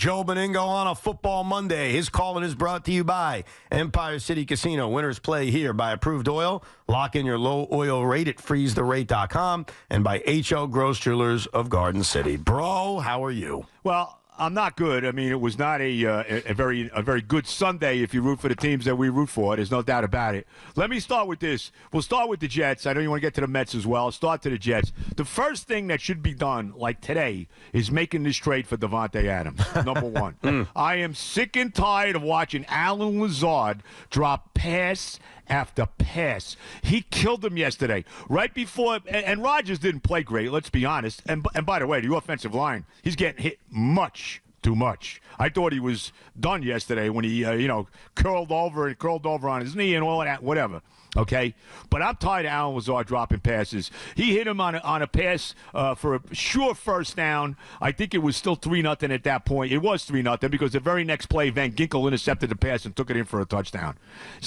Joe Benigno on a football Monday. His call is brought to you by Empire City Casino. Winners play here by Approved Oil. Lock in your low oil rate at freezetherate.com and by HL Gross Jewelers of Garden City. Bro, how are you? Well, I'm not good. I mean, it was not a very good Sunday if you root for the teams that we root for. There's no doubt about it. Let me start with this. We'll start with the Jets. I know you want to get to the Mets as well. Start to the Jets. The first thing that should be done, like today, is making this trade for Davante Adams, number one. I am sick and tired of watching Alan Lazard drop pass after pass. He killed him yesterday. Right before, and Rodgers didn't play great, let's be honest. And by the way, the offensive line, he's getting hit much too much. I thought he was done yesterday when he, curled over on his knee and all that, whatever. Okay, but I'm tired of Alan Lazard dropping passes. He hit him on a pass for a sure first down. I think it was still 3-0 at that point. It was 3-0 because the very next play, Van Ginkel intercepted the pass and took it in for a touchdown.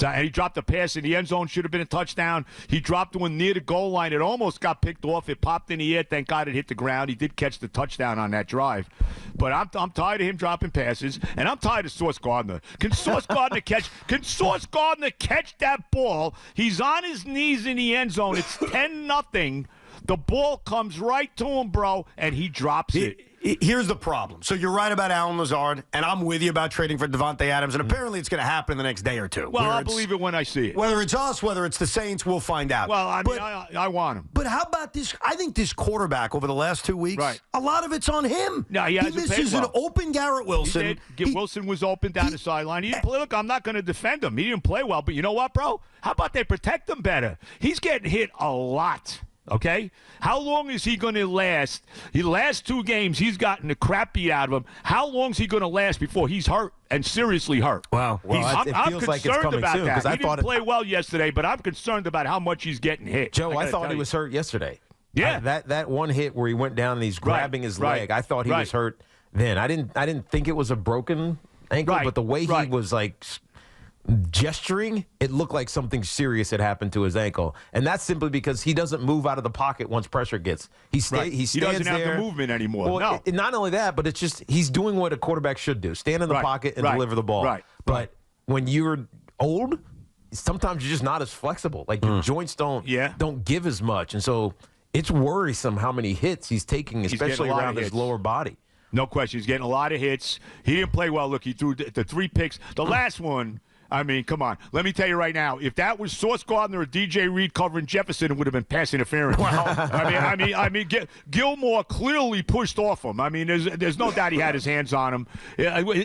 And he dropped a pass in the end zone, should have been a touchdown. He dropped one near the goal line. It almost got picked off. It popped in the air. Thank God it hit the ground. He did catch the touchdown on that drive. But I'm tired of him dropping passes, and I'm tired of Sauce Gardner. Can Sauce Gardner catch that ball? He's on his knees in the end zone. It's 10-0. The ball comes right to him, bro, and he drops it. Here's the problem. So you're right about Alan Lazard, and I'm with you about trading for Davante Adams, and apparently it's going to happen in the next day or two. Well, I'll believe it when I see it. Whether it's us, whether it's the Saints, we'll find out. Well, I want him. But how about this? I think this quarterback over the last 2 weeks, a lot of it's on him. No, he misses an open Garrett Wilson. Wilson was open down the sideline. He didn't play. Look, I'm not going to defend him. He didn't play well, but you know what, bro? How about they protect him better? He's getting hit a lot. Okay? How long is he going to last? The last 2 games, he's gotten the crap beat out of him. How long is he going to last before he's hurt and seriously hurt? Well, I'm concerned about that. He didn't play well yesterday, but I'm concerned about how much he's getting hit. Joe, I thought he was hurt yesterday. Yeah. That one hit where he went down and he's grabbing his leg, I thought he was hurt then. I didn't think it was a broken ankle, but the way he was like gesturing, it looked like something serious had happened to his ankle, and that's simply because he doesn't move out of the pocket once pressure gets. He stands he doesn't there. have the movement anymore. Well, not only that, but it's just he's doing what a quarterback should do: stand in the pocket and deliver the ball. But when you're old, sometimes you're just not as flexible. Like your joints don't give as much, and so it's worrisome how many hits he's taking, especially around his lower body. No question, he's getting a lot of hits. He didn't play well. Look, he threw the 3 picks. The last one. I mean, come on. Let me tell you right now, if that was Sauce Gardner or DJ Reed covering Jefferson, it would have been pass interference. I mean, Gilmore clearly pushed off him. I mean, there's no doubt he had his hands on him.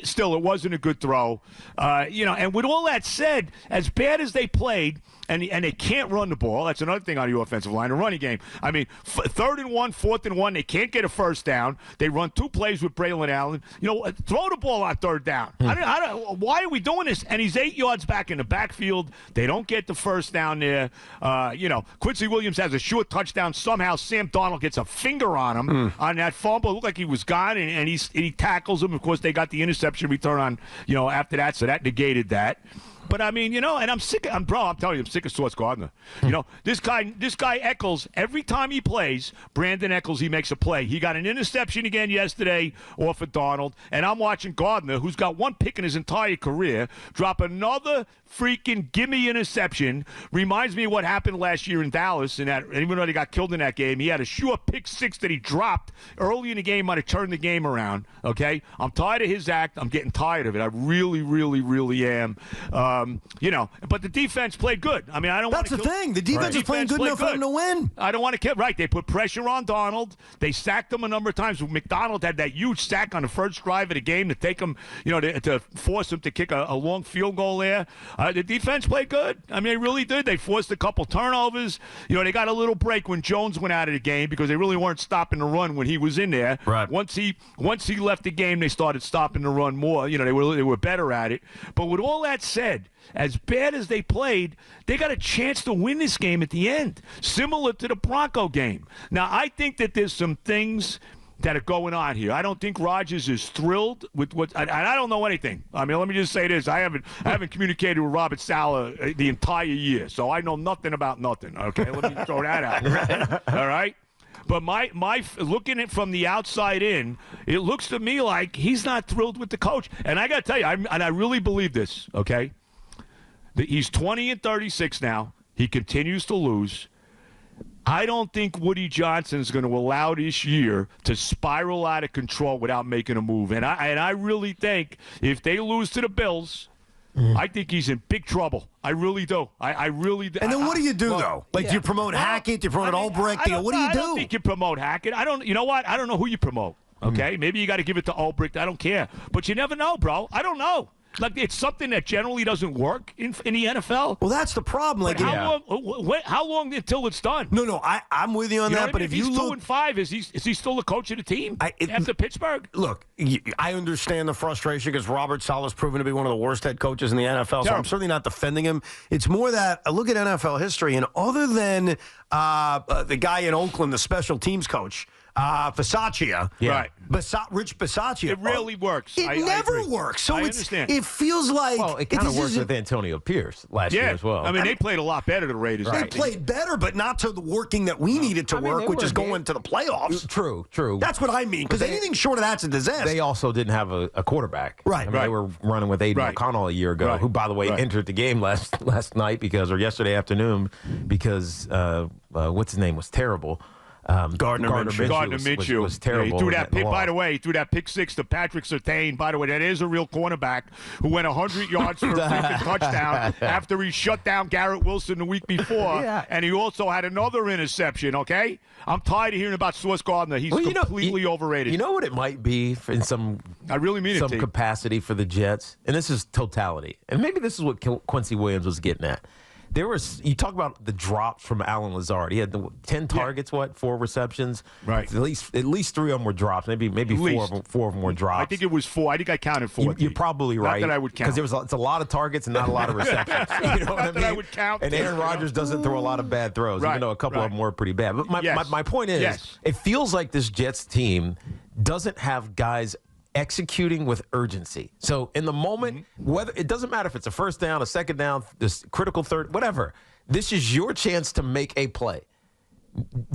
Still, it wasn't a good throw. And with all that said, as bad as they played, and they can't run the ball. That's another thing on the offensive line, the running game. I mean, 3rd and 1, 4th and 1, they can't get a first down. They run 2 plays with Braylon Allen. Throw the ball on 3rd down. Why are we doing this? And he's 8 yards back in the backfield. They don't get the first down there. Quincy Williams has a short touchdown. Somehow Sam Darnold gets a finger on him on that fumble. It looked like he was gone, and he tackles him. Of course, they got the interception return on, after that, so that negated that. But I mean, and I'm sick. I'm telling you, I'm sick of Sauce Gardner. This guy Eccles. Every time he plays, Brandon Eccles, he makes a play. He got an interception again yesterday off of Darnold, and I'm watching Gardner, who's got 1 pick in his entire career, drop another freaking gimme interception. Reminds me of what happened last year in Dallas, and even though they got killed in that game, he had a sure pick 6 that he dropped early in the game, might have turned the game around. Okay, I'm tired of his act. I'm getting tired of it. I really, really, really am. But the defense played good. I mean, I don't want to. That's the thing. The defense is playing good enough for them to win. I don't want to kill. Right. They put pressure on Darnold. They sacked him a number of times. McDonald had that huge sack on the first drive of the game to take him, to force him to kick a long field goal there. The defense played good. I mean, they really did. They forced a couple turnovers. They got a little break when Jones went out of the game because they really weren't stopping the run when he was in there. Right. Once he left the game, they started stopping the run more. They were better at it. But with all that said, as bad as they played, they got a chance to win this game at the end, similar to the Bronco game. Now, I think that there's some things that are going on here. I don't think Rodgers is thrilled with what. I don't know anything. I mean, let me just say this: I haven't communicated with Robert Saleh the entire year, so I know nothing about nothing. Okay, let me throw that out. All right. But my looking at from the outside in, it looks to me like he's not thrilled with the coach. And I got to tell you, I really believe this, okay? He's 20-36 now. He continues to lose. I don't think Woody Johnson is going to allow this year to spiral out of control without making a move. And I really think if they lose to the Bills, I think he's in big trouble. I really do. I really do. And then what do you do, though? Like, do you promote Hackett? Do you promote Ulbricht? What do you do? I don't think you promote Hackett. You know what? I don't know who you promote, okay? Maybe you got to give it to Ulbricht. I don't care. But you never know, bro. I don't know. Like, it's something that generally doesn't work in the NFL. Well, that's the problem. Like, how long until it's done? No, I'm with you on that. But if he's 2-5, is he still the coach of the team after Pittsburgh? Look, I understand the frustration because Robert Saleh's proven to be one of the worst head coaches in the NFL. Terrible. So I'm certainly not defending him. It's more that I look at NFL history, and other than the guy in Oakland, the special teams coach, Bisaccia. Right. Rich Bisaccia. It rarely works. It never works. So I understand. It feels like... Well, it kind of worked with Antonio Pierce last year as well. I mean, they played a lot better than the Raiders. They played better, but not to the working that we needed to work, which is going to the playoffs. True. That's what I mean, because anything short of that's a disaster. They also didn't have a quarterback. Right. I mean, they were running with Aiden O'Connell a year ago, who, by the way, entered the game last night or yesterday afternoon because what's his name was terrible. Gardner Minshew was terrible. Yeah, he threw that pick. By the way, he threw that pick six to Patrick Surtain. By the way, that is a real cornerback who went 100 yards for a freaking touchdown after he shut down Garrett Wilson the week before, and he also had another interception. Okay, I'm tired of hearing about Sauce Gardner. He's completely overrated. You know what it might be in some capacity for the Jets, and this is totality, and maybe this is what Quincy Williams was getting at. You talk about the drops from Allen Lazard. He had 10 targets, 4 receptions. Right. At least 3 of them were drops. Maybe 4 of them were drops. I think it was 4. I think I counted 4. You're probably right. Not that I would count. Because it's a lot of targets and not a lot of receptions. You know what I mean? That I would count. And Aaron Rodgers doesn't throw a lot of bad throws, even though a couple of them were pretty bad. But my point is, it feels like this Jets team doesn't have guys executing with urgency. So in the moment, whether it doesn't matter if it's a first down, a second down, this critical third, whatever, this is your chance to make a play.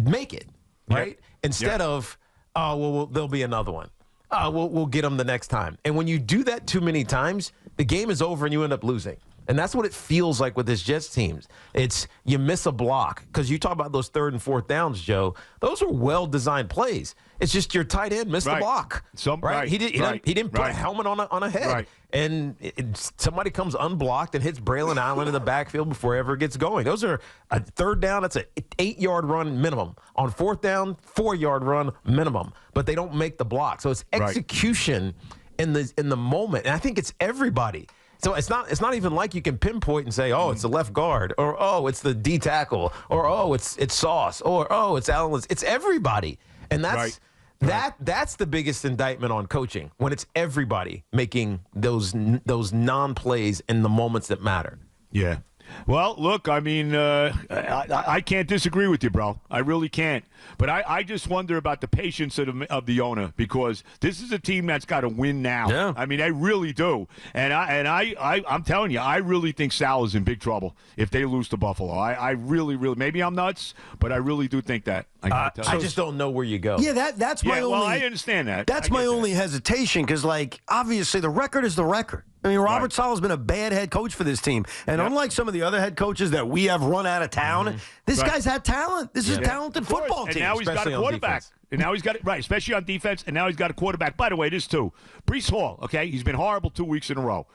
Make it, right? Instead of, there'll be another one. We'll get them the next time. And when you do that too many times, the game is over and you end up losing. And that's what it feels like with this Jets teams. It's you miss a block because you talk about those 3rd and 4th downs, Joe. Those are well-designed plays. It's just your tight end missed the block. He didn't put a helmet on a head. Right. And somebody comes unblocked and hits Braylon Allen in the backfield before it ever gets going. Those are a 3rd down. That's an 8-yard run minimum. On 4th down, 4-yard run minimum. But they don't make the block. So it's execution in the moment. And I think it's everybody. So it's not even like you can pinpoint and say, oh, it's the left guard, or oh, it's the D tackle, or oh, it's Sauce, or oh, it's Allen. It's everybody, and that's the biggest indictment on coaching when it's everybody making those non-plays in the moments that matter. Yeah. Well, look, I mean, I can't disagree with you, bro. I really can't. But I just wonder about the patience of the owner because this is a team that's got to win now. Yeah. I mean, they really do. And I'm telling you, I really think Sal is in big trouble if they lose to Buffalo. I really, maybe I'm nuts, but I really do think that. I just don't know where you go. Yeah, that's my only. Well, I understand that. That's my only hesitation because, like, obviously the record is the record. I mean, Robert Saleh's been a bad head coach for this team. And unlike some of the other head coaches that we have run out of town, this guy's had talent. This is a talented football team. And now he's got a quarterback. And now he's got it right, especially on defense. And now he's got a quarterback. By the way, this too. Breece Hall, okay? He's been horrible 2 weeks in a row.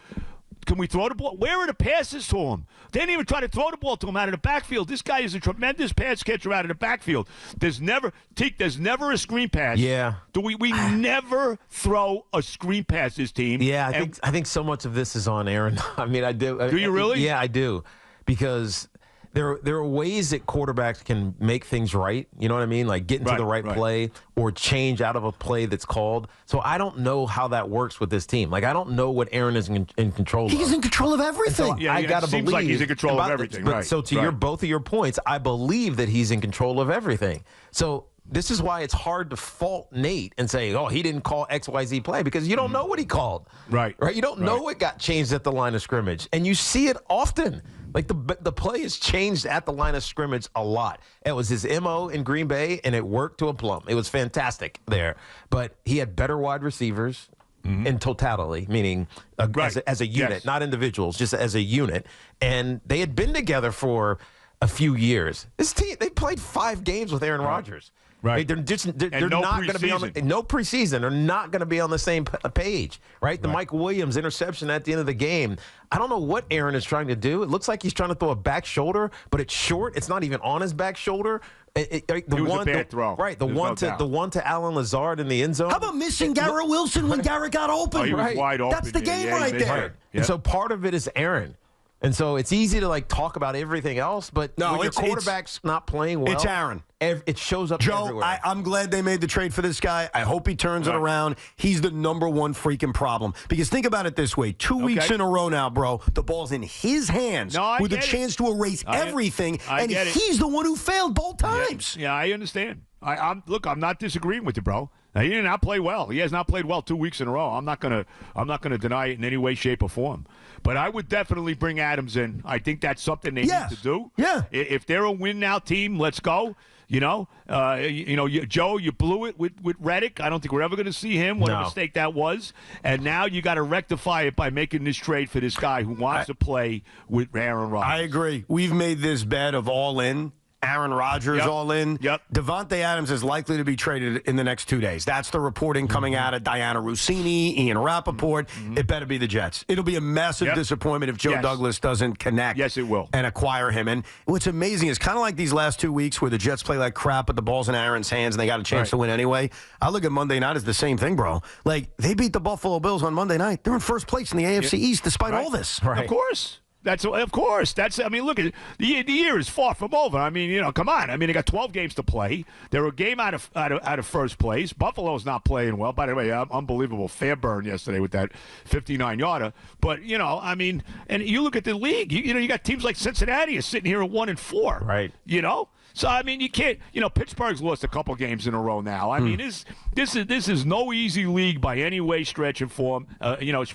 Can we throw the ball? Where are the passes to him? They didn't even try to throw the ball to him out of the backfield. This guy is a tremendous pass catcher out of the backfield. There's never a screen pass. Yeah. We never throw a screen pass, this team. Yeah, I think so much of this is on Aaron. I mean, I do. Do you really? Yeah, I do. Because there are ways that quarterbacks can make things right. You know what I mean? Like get into the right play or change out of a play that's called. So I don't know how that works with this team. Like I don't know what Aaron is in control of. He's in control of everything. So I gotta believe. Seems like he's in control of everything. But so to both of your points, I believe that he's in control of everything. So this is why it's hard to fault Nate and say, oh, he didn't call XYZ play because you don't know what he called. Right. You don't know what got changed at the line of scrimmage. And you see it often. Like the play has changed at the line of scrimmage a lot. It was his MO in Green Bay, and it worked to a plum. It was fantastic there. But he had better wide receivers in totality, meaning as a unit, not individuals, just as a unit. And they had been together for a few years. This team, they played 5 games with Aaron Rodgers. Right. They're not going to be on no preseason. They're not going to be on the same page, right? The Mike Williams interception at the end of the game. I don't know what Aaron is trying to do. It looks like he's trying to throw a back shoulder, but it's short. It's not even on his back shoulder. It was a bad throw. Right. The one to Alan Lazard in the end zone. How about missing Garrett Wilson when Garrett got open? Oh, he was wide open. That's the game right there. Right. And so part of it is Aaron. And so it's easy to talk about everything else, but when your quarterback's not playing well, it's Aaron. It shows up everywhere. Joe, I'm glad they made the trade for this guy. I hope he turns it around. He's the number one freaking problem. Because think about it this way. 2 weeks in a row now, bro, the ball's in his hands with a chance to erase everything, and he's the one who failed both times. Yeah, I understand. I'm not disagreeing with you, bro. Now, he did not play well. He has not played well 2 weeks in a row. I'm not gonna deny it in any way, shape, or form. But I would definitely bring Adams in. I think that's something they need to do. Yeah. If they're a win now team, let's go. Joe, you blew it with Reddick. I don't think we're ever going to see him. What a mistake that was. And now you got to rectify it by making this trade for this guy who wants to play with Aaron Rodgers. I agree. We've made this bet of all in. Aaron Rodgers all in. Devontae Adams is likely to be traded in the next 2 days. That's the reporting coming out of Diana Rossini, Ian Rappaport. It better be the Jets. It'll be a massive disappointment if Joe Douglas doesn't connect. Yes, it will. And acquire him. And what's amazing is kind of like these last 2 weeks where the Jets play like crap, but the ball's in Aaron's hands and they got a chance to win anyway. I look at Monday night as the same thing, bro. Like, they beat the Buffalo Bills on Monday night. They're in first place in the AFC East despite all this. Of course. Of course. Look at the year is far from over. I mean, come on. I mean, they got 12 games to play. They're a game out of first place. Buffalo's not playing well. By the way, unbelievable fair burn yesterday with that 59-yarder. But I mean, and you look at the league. You got teams like Cincinnati is sitting here at 1-4. Right. So I mean, you can't. Pittsburgh's lost a couple games in a row now. I mean, this is no easy league by any way, stretch, and form.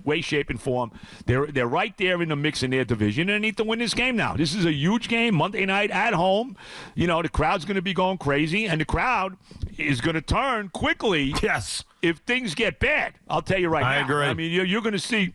Way, shape, and form. They're right there in the mix in their division, and they need to win this game now. This is a huge game Monday night at home. The crowd's going to be going crazy, and the crowd is going to turn quickly. Yes. If things get bad, I'll tell you right now. I agree. I mean, you're going to see.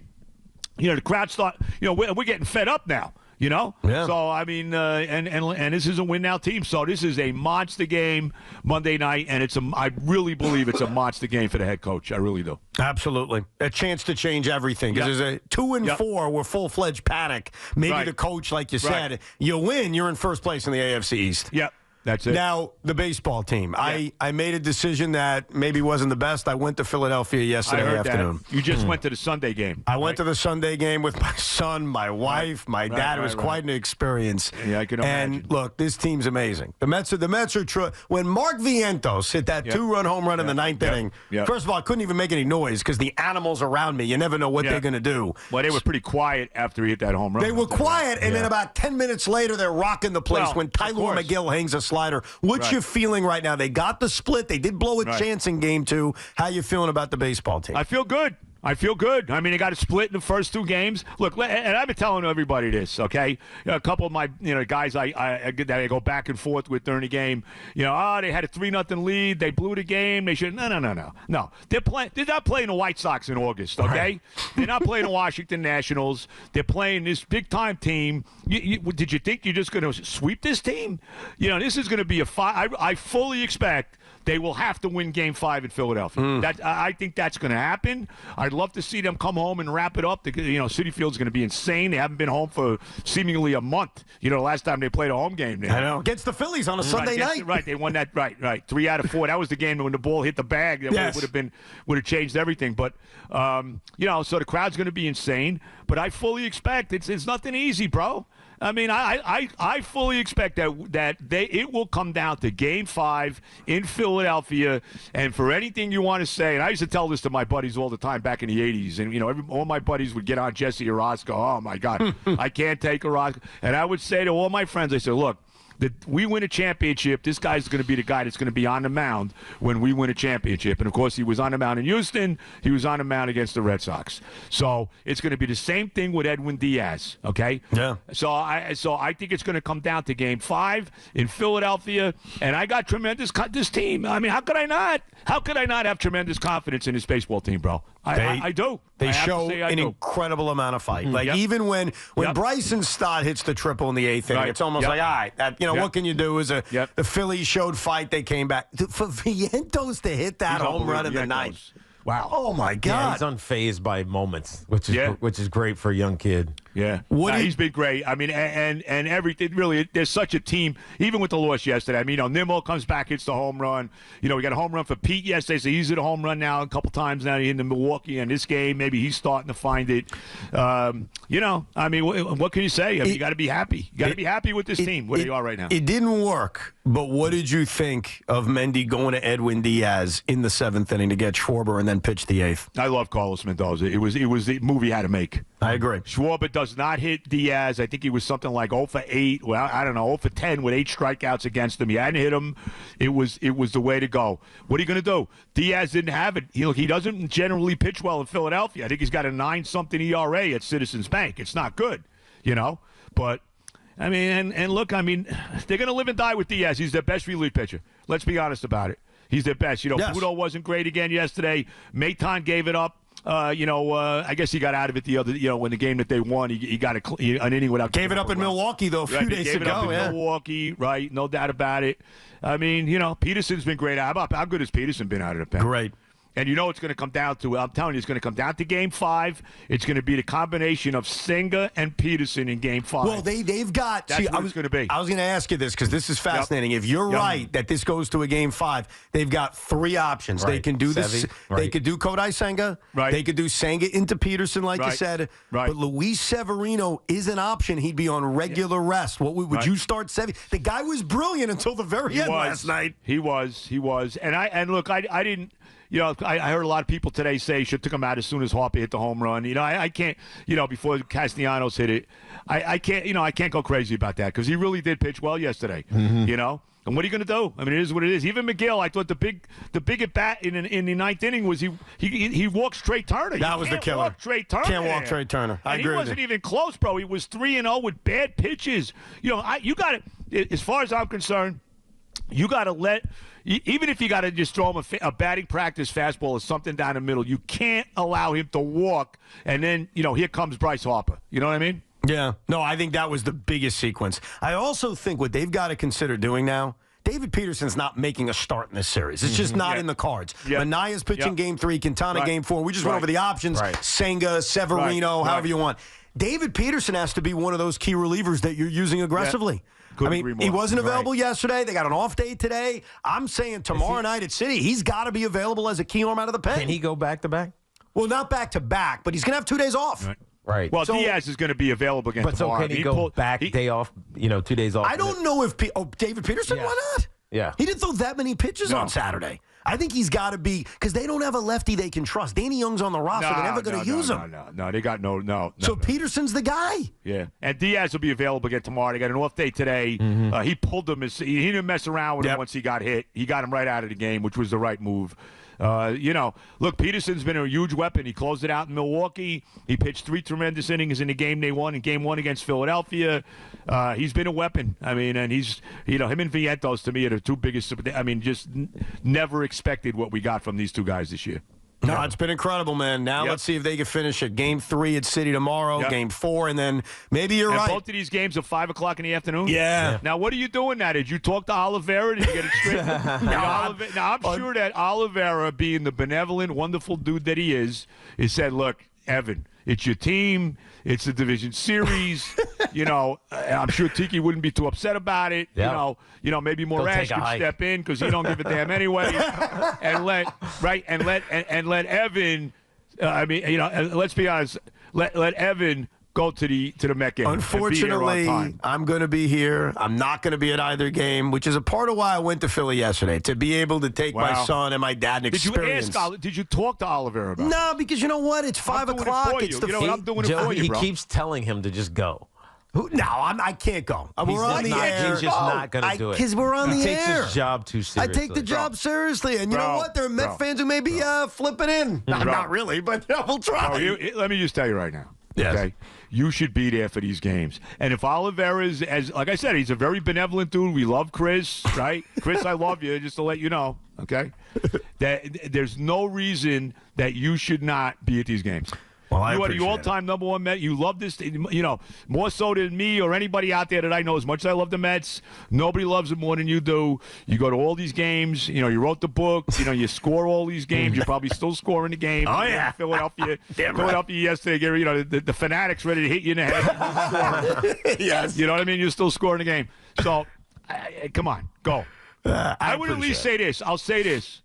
The crowd start. We're getting fed up now. Yeah. So I mean, and this is a win now team. So this is a monster game Monday night, and I really believe it's a monster game for the head coach. I really do. Absolutely, a chance to change everything. Because there's a 2 and 4 were full-fledged panic. Maybe the coach, like you said, you win, you're in first place in the AFC East. Yep. That's it. Now, the baseball team. Yeah. I made a decision that maybe wasn't the best. I went to Philadelphia yesterday afternoon. You just went to the Sunday game. I went to the Sunday game with my son, my wife, my dad. It was quite an experience. Yeah, I can imagine. And look, this team's amazing. The Mets are true. When Mark Vientos hit that 2-run home run in the ninth inning, first of all, I couldn't even make any noise because the animals around me, you never know what they're going to do. Well, they were pretty quiet after he hit that home run. They were quiet, and then about 10 minutes later, they're rocking the place when Tyler McGill hangs a slider. What's you feeling right now? They got the split. They did blow a chance in game 2. How you feeling about the baseball team? I feel good. I mean, they got a split in the first 2 games. Look, and I've been telling everybody this, okay? A couple of my guys I go back and forth with during the game. They had a 3-0 lead. They blew the game. They should. No. They're not playing the White Sox in August, okay? Right. They're not playing the Washington Nationals. They're playing this big time team. Did you think you're just going to sweep this team? This is going to be a fight. I fully expect they will have to win Game 5 in Philadelphia. I think that's going to happen. I'd love to see them come home and wrap it up. Citi Field's going to be insane. They haven't been home for seemingly a month. Last time they played a home game there. I know. Against the Phillies on a Sunday night. Right. They won that. Right. 3 out of 4. That was the game when the ball hit the bag. That would have changed everything. But, so the crowd's going to be insane. But I fully expect it's nothing easy, bro. I mean, I fully expect that it will come down to Game 5 in Philadelphia, and for anything you want to say, and I used to tell this to my buddies all the time back in the 80s, and all my buddies would get on Jesse Orozco. Oh my God, I can't take Orozco, and I would say to all my friends, I said, look, we win a championship, this guy's going to be the guy that's going to be on the mound when we win a championship. And, of course, he was on the mound in Houston. He was on the mound against the Red Sox. So it's going to be the same thing with Edwin Diaz, okay? Yeah. So I think it's going to come down to Game 5 in Philadelphia, and I got tremendous this team. I mean, how could I not? How could I not have tremendous confidence in this baseball team, bro? I do. They show an incredible amount of fight. Like, even when Bryson Stott hits the triple in the 8th inning, it's almost like, all right, what can you do? The Phillies showed fight. They came back. For Vientos to hit that home run in the 9th. Wow. Oh, my God. Yeah, he's unfazed by moments, which is great for a young kid. Yeah. He's been great. I mean, and everything, really, there's such a team, even with the loss yesterday. I mean, Nimmo comes back, hits the home run. We got a home run for Pete yesterday, so he's hit a home run now a couple times now in the Milwaukee and this game. Maybe he's starting to find it. I mean, what can you say? I mean, you got to be happy. You got to be happy with this team, where they are right now. It didn't work, but what did you think of Mendy going to Edwin Diaz in the 7th inning to get Schwarber and then pitch the 8th? I love Carlos Mendoza. It was the move he had to make. I agree. Schwarber does not hit Diaz. I think he was something like 0 for 8. Well, I don't know, 0 for 10 with 8 strikeouts against him. He hadn't hit him. It was the way to go. What are you going to do? Diaz didn't have it. He doesn't generally pitch well in Philadelphia. I think he's got a 9-something ERA at Citizens Bank. It's not good, But, I mean, and look, I mean, they're going to live and die with Diaz. He's their best relief pitcher. Let's be honest about it. He's their best. Yes. Budo wasn't great again yesterday. Maton gave it up. I guess he got out of it the other, when the game that they won, he got an inning without. Gave it up in Milwaukee, though, a few days ago. Gave it up in Milwaukee, right? No doubt about it. I mean, Peterson's been great. How good has Peterson been out of the pen? Great. And it's going to come down to, I'm telling you, it's going to come down to Game 5. It's going to be the combination of Senga and Peterson in Game 5. Well, they've got. That's what it's going to be. I was going to ask you this because this is fascinating. If you're right that this goes to a Game 5, they've got 3 options. Right. They can do this. Right. They could do Kodai Senga. Right. They could do Senga into Peterson, like you said. Right. But Luis Severino is an option. He'd be on regular rest. What would you start Sevi? The guy was brilliant until the very end last night. He was. And look, I didn't. I heard a lot of people today say he should have took him out as soon as Harper hit the home run. I can't, before Castellanos hit it, I can't, I can't go crazy about that because he really did pitch well yesterday, And what are you going to do? I mean, it is what it is. Even McGill, I thought the big at bat in the 9th inning was he walked straight Turner. That was the killer. Walk Trey Turner. Can't walk Trey Turner. I agree. He wasn't even close, bro. He was 3-0 with bad pitches. You got to, as far as I'm concerned, you got to let. Even if you got to just throw him a batting practice fastball or something down the middle, you can't allow him to walk. And then, here comes Bryce Harper. You know what I mean? Yeah. No, I think that was the biggest sequence. I also think what they've got to consider doing now, David Peterson's not making a start in this series. It's just not in the cards. Manaya's pitching Game 3, Quintana Game 4. We just went over the options. Senga, Severino, however you want. David Peterson has to be one of those key relievers that you're using aggressively. Yeah. I mean, he wasn't available yesterday. They got an off day today. I'm saying tomorrow night at City, he's got to be available as a key arm out of the pen. Can he go back-to-back? Well, not back-to-back, but he's going to have 2 days off. Right. Well, Diaz is going to be available again tomorrow. But so can he go day off, 2 days off? I don't know if David Peterson, why not? Yeah. He didn't throw that many pitches on Saturday. I think he's got to be, because they don't have a lefty they can trust. Danny Young's on the roster. They're never going to use him. No, they got no. So Peterson's the guy. Yeah. And Diaz will be available again tomorrow. They got an off day today. He pulled him. He didn't mess around with him once he got hit. He got him right out of the game, which was the right move. Look, Peterson's been a huge weapon. He closed it out in Milwaukee. He pitched 3 tremendous innings in the game they won, in Game 1 against Philadelphia. He's been a weapon. I mean, and he's, him and Vientos, to me, are the 2 biggest. I mean, just never expected what we got from these 2 guys this year. No, it's been incredible, man. Now let's see if they can finish it. Game 3 at City tomorrow, Game 4, and then maybe you're right. Both of these games are 5 o'clock in the afternoon? Yeah. Now, what are you doing now? Did you talk to Oliveira? Did you get it straight? Now, I'm sure that Oliveira, being the benevolent, wonderful dude that he is said, look, Evan, it's your team. It's a division series. I'm sure Tiki wouldn't be too upset about it. Yeah. Maybe Morash could step in because he don't give a damn anyway, and let Evan. Let's be honest. Let Evan go to the Met game. Unfortunately, I'm going to be here. I'm not going to be at either game, which is a part of why I went to Philly yesterday, to be able to take my son and my dad and experience. Did you talk to Oliver about it? No, because you know what? It's 5 o'clock. It's I'm doing it for you, He bro. keeps telling him to just go. No, I can't go. We're on the air. He's just not going to do it. Because we're on the air. He takes his job too seriously. I take the job seriously. And you know what? There are Met fans who may be flipping in. Not really, but we'll try. Let me just tell you right now. Yes. Okay? You should be there for these games. And if Oliveira's, like I said, he's a very benevolent dude. We love Chris, right? Chris, I love you, just to let you know, okay? That there's no reason that you should not be at these games. Well, you are the all-time number one Met. You love this, more so than me or anybody out there that I know. As much as I love the Mets, nobody loves it more than you do. You go to all these games. You wrote the book. You score all these games. You're probably still scoring the game. Oh, yeah. Philadelphia yesterday. The Fanatics ready to hit you in the head. Yes. You know what I mean? You're still scoring the game. So, come on, go. I would at least say this. I'll say this.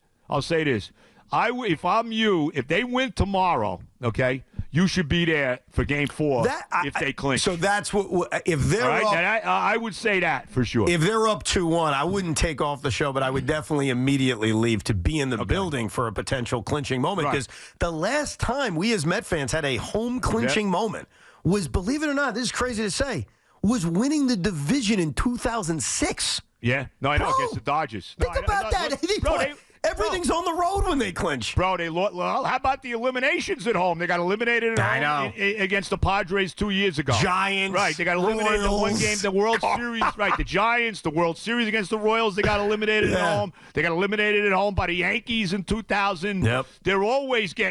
If I'm you, if they win tomorrow, okay, you should be there for Game 4 if they clinch. So that's what if they're all right? up. And I would say that for sure. If they're up 2-1, I wouldn't take off the show, but I would definitely immediately leave to be in the building for a potential clinching moment. Because the last time we as Met fans had a home clinching moment was, believe it or not, this is crazy to say, was winning the division in 2006. Yeah, no, I know, against the Dodgers. Think about that. Everything's on the road when they clinch. Bro, well, how about the eliminations at home? They got eliminated at home against the Padres 2 years ago. Giants. Right, they got eliminated in one game, the World Series. Right, the Giants, the World Series against the Royals, they got eliminated at home. They got eliminated at home by the Yankees in 2000. Yep. They're always they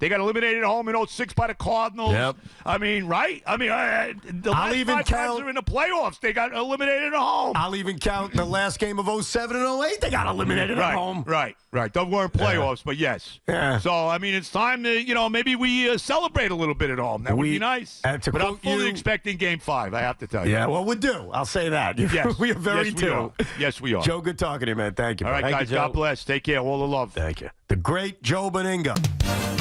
got eliminated at home in 2006 by the Cardinals. Yep. I mean, right? I mean, the I'll last even 5 times they're in the playoffs, they got eliminated at home. I'll even count the last game of 2007 and 2008. They got eliminated at home. Right. They weren't playoffs, but yes. Yeah. So, I mean, it's time to, maybe we celebrate a little bit at home. That would be nice. But I'm fully expecting Game 5, I have to tell you. Yeah, well, we do. I'll say that. Yes. We are very due. Yes, we are. Joe, good talking to you, man. Thank you. All right, guys. God bless. Take care. All the love. Thank you. The great Joe Benigno.